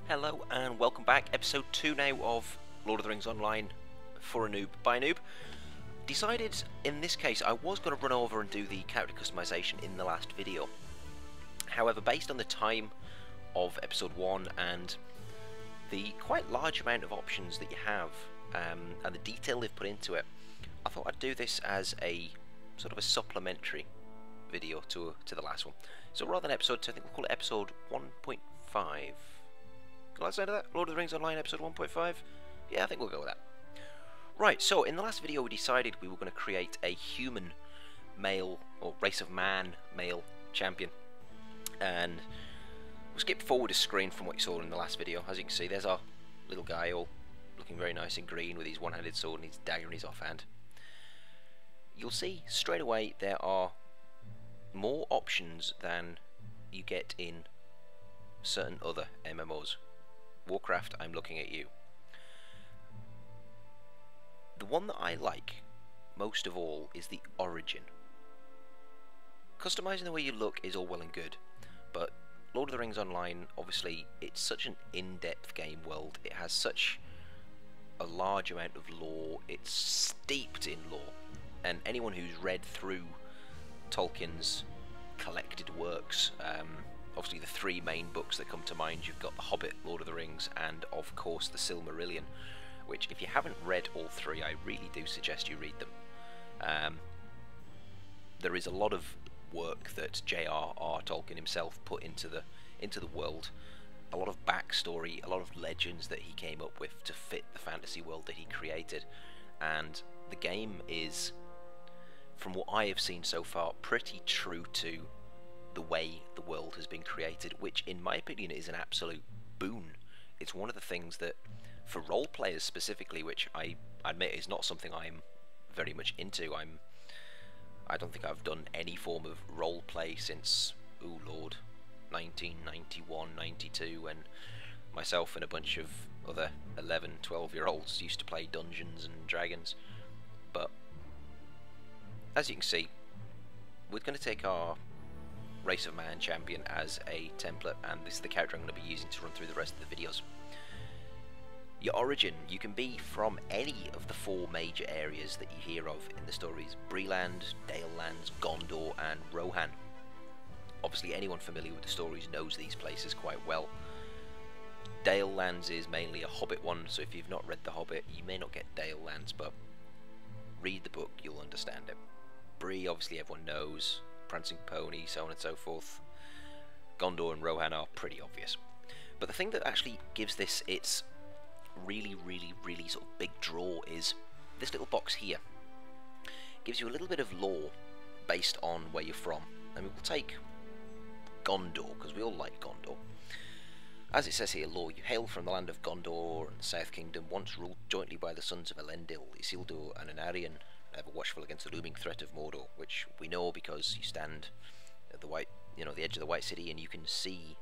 Hello and welcome back, episode 2 now of Lord of the Rings Online for a noob by a noob. Decided in this case I was going to run over and do the character customization in the last video. However, based on the time of episode 1 and the quite large amount of options that you have and the detail they've put into it, I thought I'd do this as a sort of a supplementary video to the last one. So rather than episode 2, I think we'll call it episode 1.5. Let's say that Lord of the Rings Online episode 1.5. Yeah, I think we'll go with that. Right, so in the last video we decided we were going to create a human male, or race of man male champion. And we'll skip forward a screen from what you saw in the last video. As you can see, there's our little guy all looking very nice and green with his one-handed sword and his dagger in his offhand. You'll see straight away there are more options than you get in certain other MMOs. Warcraft, I'm looking at you. The one that I like most of all is the origin. Customizing the way you look is all well and good, but Lord of the Rings Online, obviously, it's such an in-depth game world. It has such a large amount of lore. It's steeped in lore, and anyone who's read through Tolkien's collected works, obviously the three main books that come to mind, you've got The Hobbit, Lord of the Rings, and of course the Silmarillion, which if you haven't read all three, I really do suggest you read them. There is a lot of work that J.R.R. Tolkien himself put into the world, a lot of backstory, a lot of legends that he came up with to fit the fantasy world that he created, and the game is, from what I have seen so far, pretty true to the way the world has been created, which in my opinion is an absolute boon. It's one of the things that, for role players specifically, which I admit is not something I'm very much into. I don't think I've done any form of role play since, ooh lord, 1991, 92, when myself and a bunch of other 11, 12-year-olds used to play Dungeons and Dragons. But as you can see, we're going to take our Race of Man champion as a template, and this is the character I'm going to be using to run through the rest of the videos. Your origin, you can be from any of the four major areas that you hear of in the stories: Breeland, Dalelands, Gondor and Rohan. Obviously anyone familiar with the stories knows these places quite well. Dalelands is mainly a Hobbit one, so if you've not read The Hobbit you may not get Dalelands, but read the book, you'll understand it. Bree, obviously everyone knows, Prancing Pony, so on and so forth. Gondor and Rohan are pretty obvious. But the thing that actually gives this its really sort of big draw is this little box here. Gives you a little bit of lore based on where you're from. I mean, we'll take Gondor, because we all like Gondor. As it says here, lore, you hail from the land of Gondor and the South Kingdom, once ruled jointly by the sons of Elendil, Isildur and Anarion, ever watchful against the looming threat of Mordor, which we know because you stand at the the edge of the White City and you can see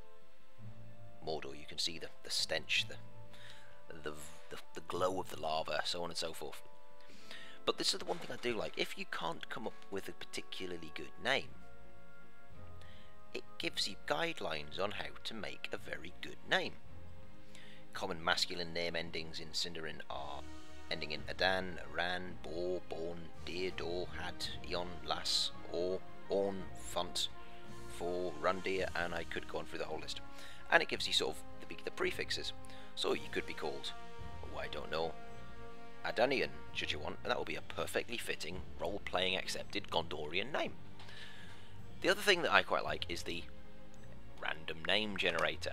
Mordor. You can see the stench, the glow of the lava, so on and so forth. But this is the one thing I do like. If you can't come up with a particularly good name, it gives you guidelines on how to make a very good name. Common masculine name endings in Sindarin are ending in Adan, Aran, Bor, Born, Deer, Dor, Had, Eon, Lass, Or, Orn, Funt, For, Rundir, and I could go on through the whole list. And it gives you sort of the prefixes. So you could be called, oh I don't know, Adanian, should you want, and that will be a perfectly fitting, role-playing accepted Gondorian name. The other thing that I quite like is the random name generator.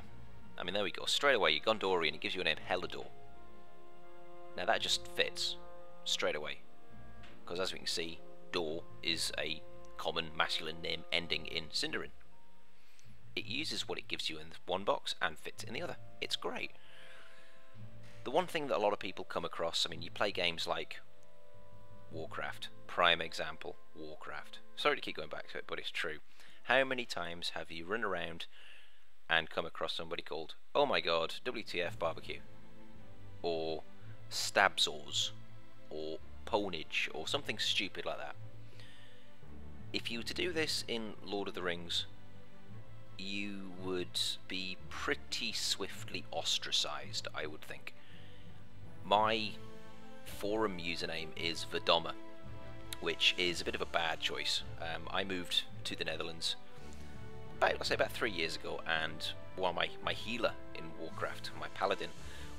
I mean, there we go, straight away you're Gondorian, it gives you a name, Helidor. Now that just fits straight away, because as we can see, Dor is a common masculine name ending in Sindarin. It uses what it gives you in one box and fits in the other. It's great. The one thing that a lot of people come across, I mean, you play games like Warcraft, prime example, Warcraft. Sorry to keep going back to it, but it's true. How many times have you run around and come across somebody called, oh my god, WTF barbecue, or Stabsaws, or Ponage, or something stupid like that? If you were to do this in Lord of the Rings, you would be pretty swiftly ostracized, I would think. My forum username is Verdoma, which is a bit of a bad choice. I moved to the Netherlands about 3 years ago, and my healer in Warcraft, my paladin,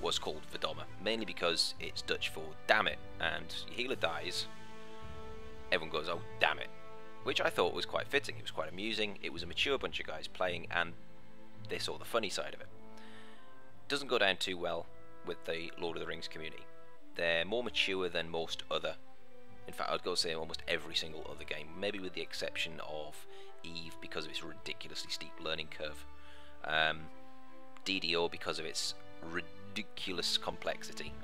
was called Verdoma, mainly because it's Dutch for damn it, and your healer dies, everyone goes, oh damn it, which I thought was quite fitting. It was quite amusing, it was a mature bunch of guys playing, and they saw the funny side of it. Doesn't go down too well with the Lord of the Rings community. They're more mature than most other, in fact I'd go say almost every single other game, maybe with the exception of Eve because of its ridiculously steep learning curve, DDO because of its ridiculous complexity.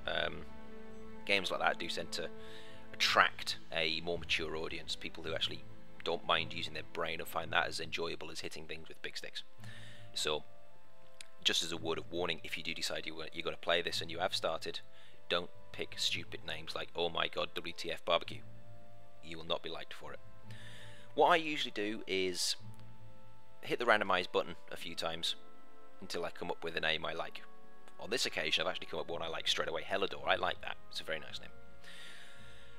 Games like that do tend to attract a more mature audience, people who actually don't mind using their brain and find that as enjoyable as hitting things with big sticks. So just as a word of warning, if you do decide you're going to play this and you have started, don't pick stupid names like oh my god WTF barbecue. You will not be liked for it. What I usually do is hit the randomize button a few times until I come up with a name I like. On this occasion I've actually come up with one I like straight away, Hellador. I like that, it's a very nice name.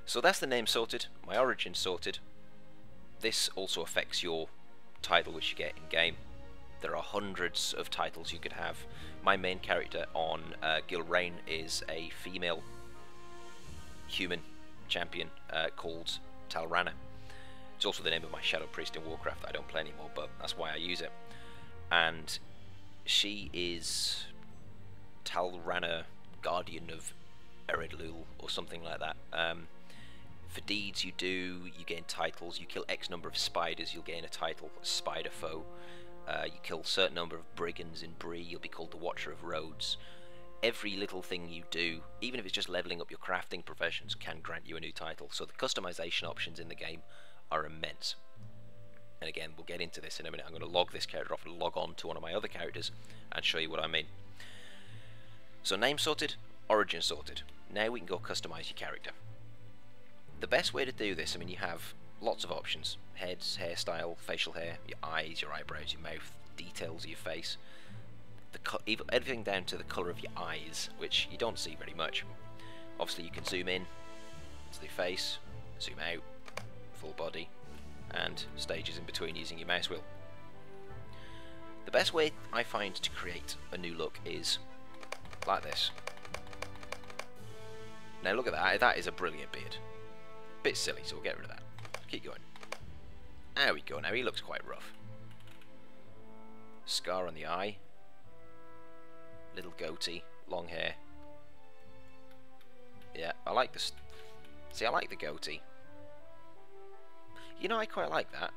So that's the name sorted, my origin sorted. This also affects your title which you get in game. There are hundreds of titles you could have. My main character on Gilrain is a female human champion called Talrana. It's also the name of my Shadow Priest in Warcraft that I don't play anymore, but that's why I use it. And she is Talrana, Guardian of Eredlul, or something like that. For deeds you do, you gain titles. You kill X number of spiders, you'll gain a title, Spider Foe. You kill a certain number of brigands in Bree, you'll be called the Watcher of Roads. Every little thing you do, even if it's just leveling up your crafting professions, can grant you a new title. So the customization options in the game are immense. And again, we'll get into this in a minute. I'm going to log this character off and log on to one of my other characters and show you what I mean. So name sorted, origin sorted. Now we can go customize your character. The best way to do this, I mean, you have lots of options: heads, hairstyle, facial hair, your eyes, your eyebrows, your mouth, details of your face, everything down to the colour of your eyes, which you don't see very much. Obviously you can zoom in to the face, zoom out, full body, and stages in between using your mouse wheel. The best way I find to create a new look is like this. Now look at that, that is a brilliant beard. Bit silly, so we'll get rid of that. Keep going. There we go, now he looks quite rough. Scar on the eye. Little goatee, long hair. Yeah, I like this. See, I like the goatee. You know, I quite like that.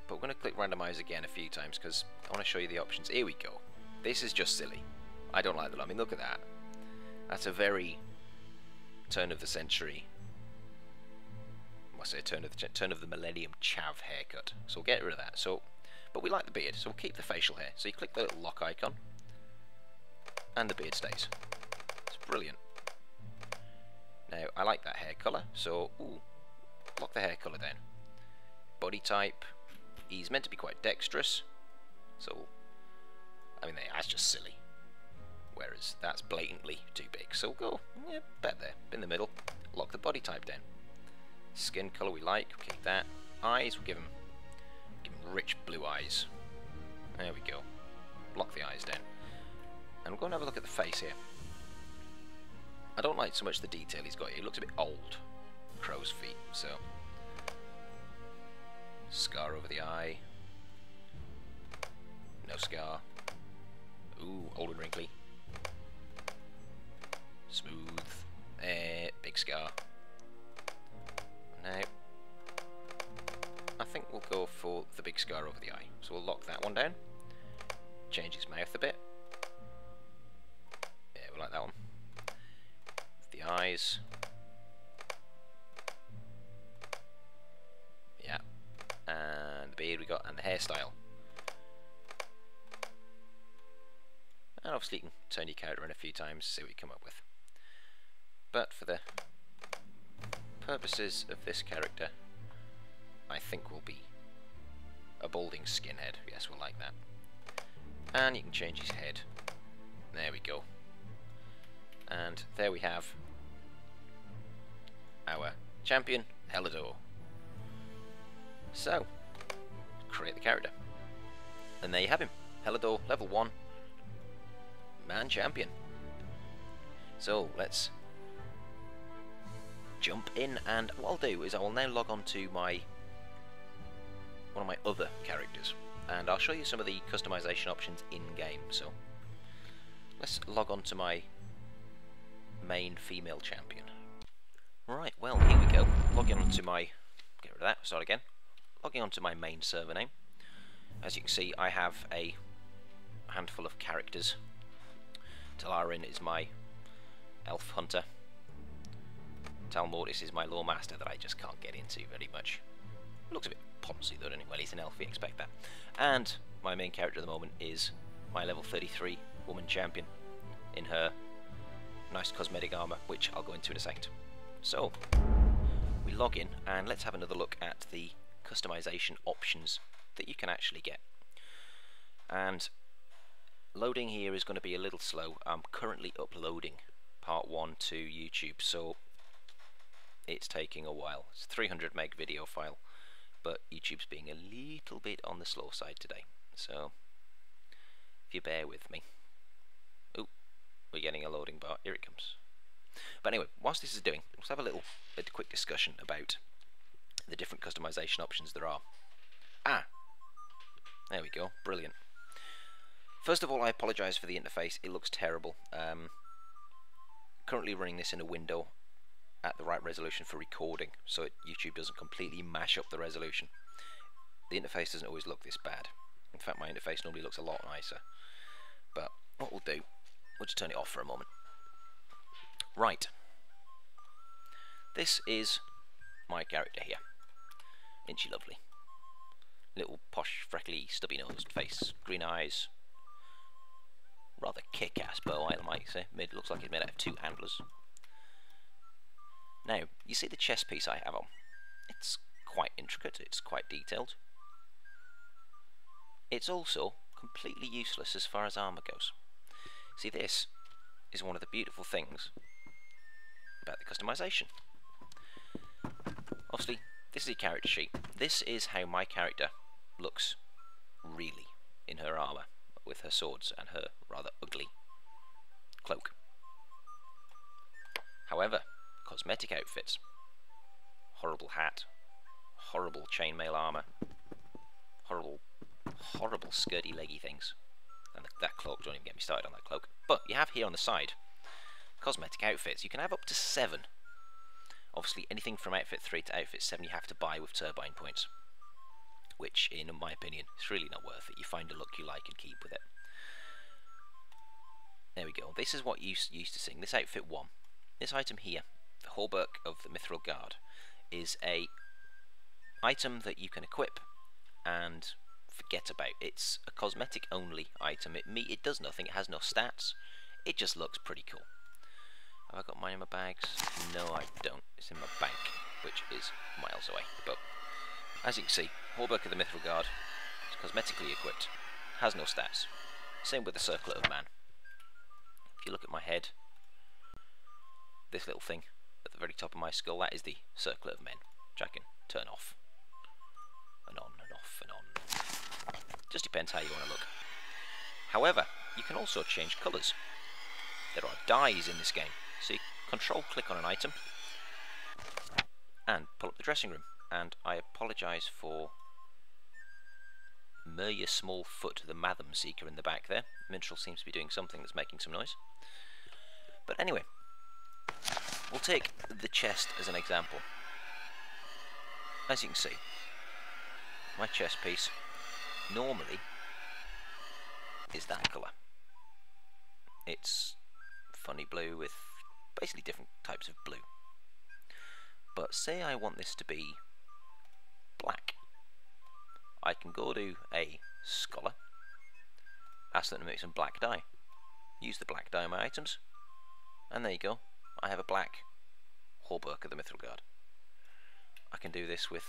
But we're going to click randomize again a few times because I want to show you the options. Here we go. This is just silly. I don't like that. I mean, look at that. That's a very turn of the century. I must say turn of the millennium chav haircut. So we'll get rid of that. So, but we like the beard, so we'll keep the facial hair. So you click the little lock icon, and the beard stays. It's brilliant. Now I like that hair colour, so lock the hair colour down. Body type. He's meant to be quite dexterous, so I mean that's just silly. Whereas that's blatantly too big. So we'll go bet there, in the middle. Lock the body type down. Skin colour we like, we'll keep that. Eyes, we'll give him rich blue eyes. There we go. Lock the eyes down. And we'll go and have a look at the face here. I don't like so much the detail he's got here. He looks a bit old. Crow's feet, so. Scar over the eye. No scar. Ooh, old and wrinkly. Smooth. Big scar. Now, I think we'll go for the big scar over the eye. So we'll lock that one down. Change his mouth a bit. Yeah, we like that one. The eyes. Yeah. And the beard we got, and the hairstyle. And obviously you can turn your character in a few times, see what you come up with. But for the purposes of this character, I think we'll be a balding skinhead. Yes, we'll like that. And you can change his head. There we go. And there we have our champion, Helidor. So, create the character. And there you have him. Helidor, level 1, man champion. So, let's jump in, and what I'll do is I will now log on to one of my other characters, and I'll show you some of the customization options in-game. So, let's log on to my main female champion. Right, well, here we go. Logging on to my... get rid of that, start again. Logging on to my main server name. As you can see, I have a handful of characters. Talarin is my elf hunter. Talmordis is my lore master that I just can't get into very much. Looks a bit poncy though, doesn't it? Well, he's an elf, you expect that. And my main character at the moment is my level 33 woman champion in her nice cosmetic armour, which I'll go into in a second. So, we log in and let's have another look at the customization options that you can actually get. And loading here is going to be a little slow. I'm currently uploading part 1 to YouTube, so it's taking a while. It's a 300 meg video file, but YouTube's being a little bit on the slow side today, so if you bear with me. Oh, we're getting a loading bar. Here it comes. But anyway, whilst this is doing, let's have a quick discussion about the different customization options there are. There we go, brilliant. First of all, I apologise for the interface, it looks terrible. Currently running this in a window at the right resolution for recording, so YouTube doesn't completely mash up the resolution. The interface doesn't always look this bad. In fact, my interface normally looks a lot nicer. But what we'll do, we'll just turn it off for a moment. Right. This is my character here. Isn't she lovely? Little posh, freckly, stubby-nosed face, green eyes. Rather kick-ass bow, I might say. Looks like it's made out of 2 handlers. Now, you see the chest piece I have on? It's quite intricate, it's quite detailed. It's also completely useless as far as armour goes. See, this is one of the beautiful things about the customization. Obviously, this is a character sheet. This is how my character looks really in her armour, with her swords and her rather ugly cloak. However, cosmetic outfits, horrible hat, horrible chainmail armour, horrible skirty leggy things, and that cloak, don't even get me started on that cloak. But you have here on the side cosmetic outfits. You can have up to 7. Obviously anything from outfit 3 to outfit 7 you have to buy with turbine points, which in my opinion is really not worth it. You find a look you like and keep with it. There we go. This is what you used to seeing. This outfit 1. This item here, the Hauberk of the Mithril Guard, is a item that you can equip and forget about. It's a cosmetic only item. It does nothing. It has no stats. It just looks pretty cool. Have I got mine in my bags? No, I don't. It's in my bank, which is miles away. But as you can see, Hauberk of the Mithril Guard is cosmetically equipped. Has no stats. Same with the Circlet of Man. If you look at my head, this little thing at the very top of my skull, that is the Circlet of Men, which I can turn off and on and off and on. Just depends how you want to look. However, you can also change colours. There are dyes in this game, so you control click on an item and pull up the dressing room. And I apologise for Mirya Smallfoot, the Matham Seeker in the back there. Minstrel seems to be doing something that's making some noise. But anyway, we'll take the chest as an example. As you can see, my chest piece normally is that colour. It's funny blue with basically different types of blue. But say I want this to be black. I can go to a scholar, ask them to make some black dye, use the black dye on my items, and there you go. I have a black Hauberk of the Mithril Guard. I can do this with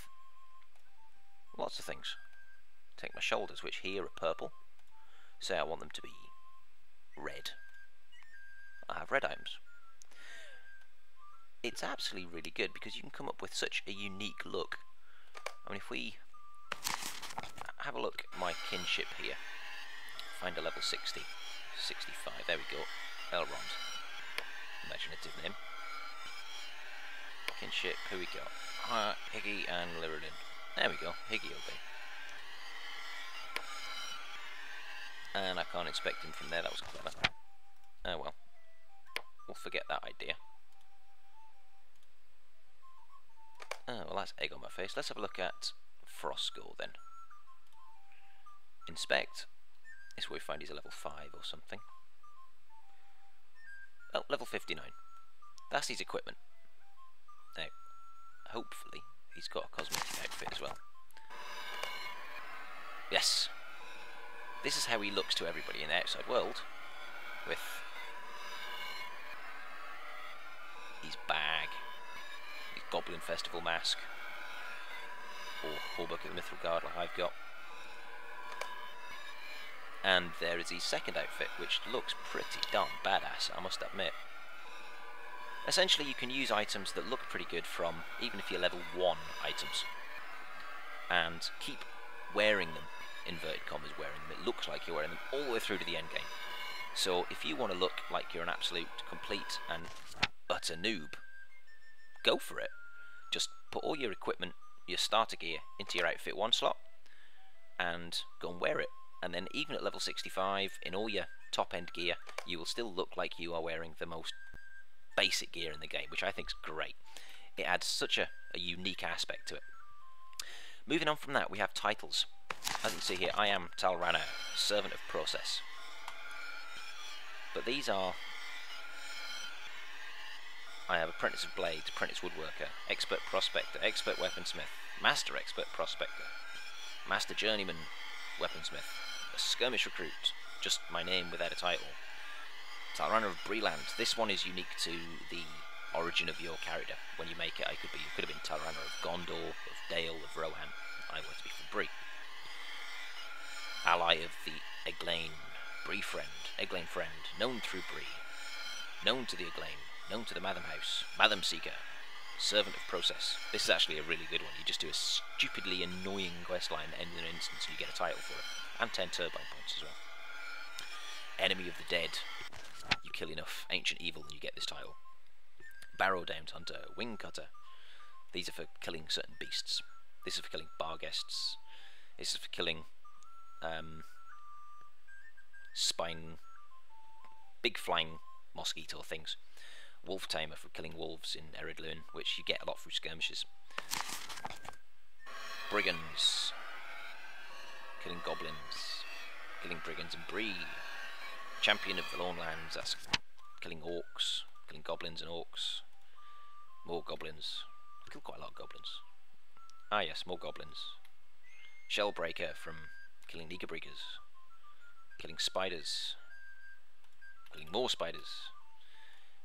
lots of things. take my shoulders, which here are purple. Say I want them to be red. I have red items. It's absolutely really good because you can come up with such a unique look. I mean, if we have a look at my kinship here, find a level 60, 65, there we go, Elrond, imaginative name. Kinship, who we got? Higgy and Lyrilin. There we go, Higgy will be. And I can't inspect him from there, that was clever. Oh well, we'll forget that idea. Oh, well that's egg on my face. Let's have a look at Frostgore then. Inspect. This is where we find he's a level 5 or something. Oh, level 59. That's his equipment. Now, hopefully, he's got a cosmetic outfit as well. Yes. This is how he looks to everybody in the outside world. With his bag, his Goblin Festival mask, or Hallbuck of the Mithril Guard like I've got. And there is his second outfit, which looks pretty darn badass, I must admit. Essentially, you can use items that look pretty good from, even if you're level 1 items, and keep wearing them, inverted commas wearing them. It looks like you're wearing them all the way through to the end game. So if you want to look like you're an absolute, complete and utter noob, go for it. Just put all your equipment, your starter gear, into your outfit 1 slot, and go and wear it. And then even at level 65, in all your top end gear, you will still look like you are wearing the most basic gear in the game, which I think is great. It adds such a unique aspect to it. Moving on from that, we have titles. As you can see here, I am Talrana, Servant of Process. But these are... I have Apprentice of Blades, Apprentice Woodworker, Expert Prospector, Expert Weaponsmith, Master Expert Prospector, Master Journeyman Weaponsmith, a Skirmish Recruit, just my name without a title, Talrana of Breland. This one is unique to the origin of your character. When you make it, you could have been Talrana of Gondor, of Dale, of Rohan. I want to be from Bree. Ally of the Eglain, Bree friend, Eglain friend, known through Bree, known to the Eglain, known to the Madam House, Madam Seeker, Servant of Process. This is actually a really good one. You just do a stupidly annoying questline that ends in an instance and you get a title for it. And 10 turbine points as well. Enemy of the Dead. You kill enough ancient evil and you get this title. Barrowdown Hunter, Wing Cutter. These are for killing certain beasts. This is for killing Barghests. This is for killing big flying mosquito things. Wolf Tamer for killing wolves in Eredluin, which you get a lot through skirmishes. Brigands, killing goblins, killing brigands and Bree. Champion of the Lone Lands, that's killing orcs, killing goblins and orcs. More goblins. I killed quite a lot of goblins. Ah yes, more goblins. Shellbreaker from killing Nigabreakers, killing spiders, killing more spiders.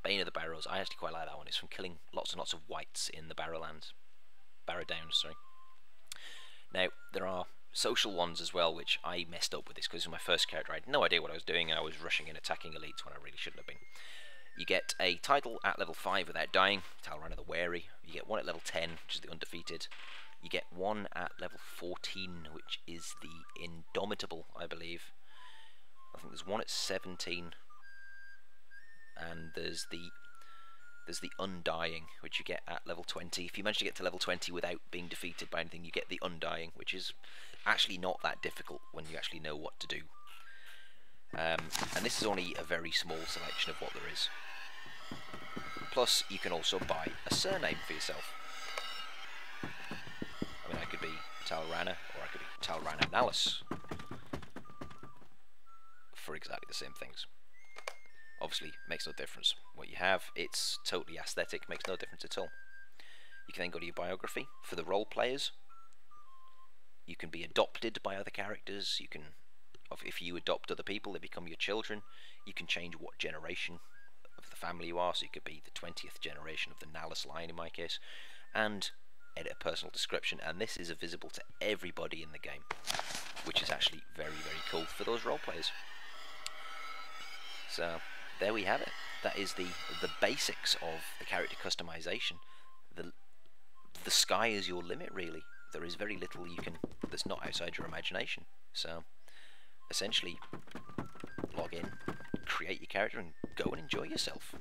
Bane of the Barrows, I actually quite like that one. It's from killing lots and lots of wights in the Barrowlands. Barrowdowns, sorry. Now, there are social ones as well, which I messed up with this because this was my first character. I had no idea what I was doing and I was rushing in attacking elites when I really shouldn't have been. You get a title at level 5 without dying, Talrana the Wary. You get one at level 10, which is the Undefeated. You get one at level 14, which is the Indomitable, I believe. I think there's one at 17. And there's the Undying, which you get at level 20. If you manage to get to level 20 without being defeated by anything, you get the Undying, which is actually not that difficult when you actually know what to do. And this is only a very small selection of what there is. Plus, you can also buy a surname for yourself. I mean, I could be Talrana, or I could be Talrana Nallus, for exactly the same things. Obviously, makes no difference what you have. It's totally aesthetic, makes no difference at all. You can then go to your biography. For the role players, you can be adopted by other characters. You can, if you adopt other people, they become your children. You can change what generation of the family you are, so you could be the 20th generation of the Nallus line in my case. And edit a personal description, and this is visible to everybody in the game, which is actually very, very cool for those role players. So there we have it. That is the basics of the character customization. The sky is your limit, really. There is very little that's not outside your imagination. So essentially, log in, create your character, and go and enjoy yourself.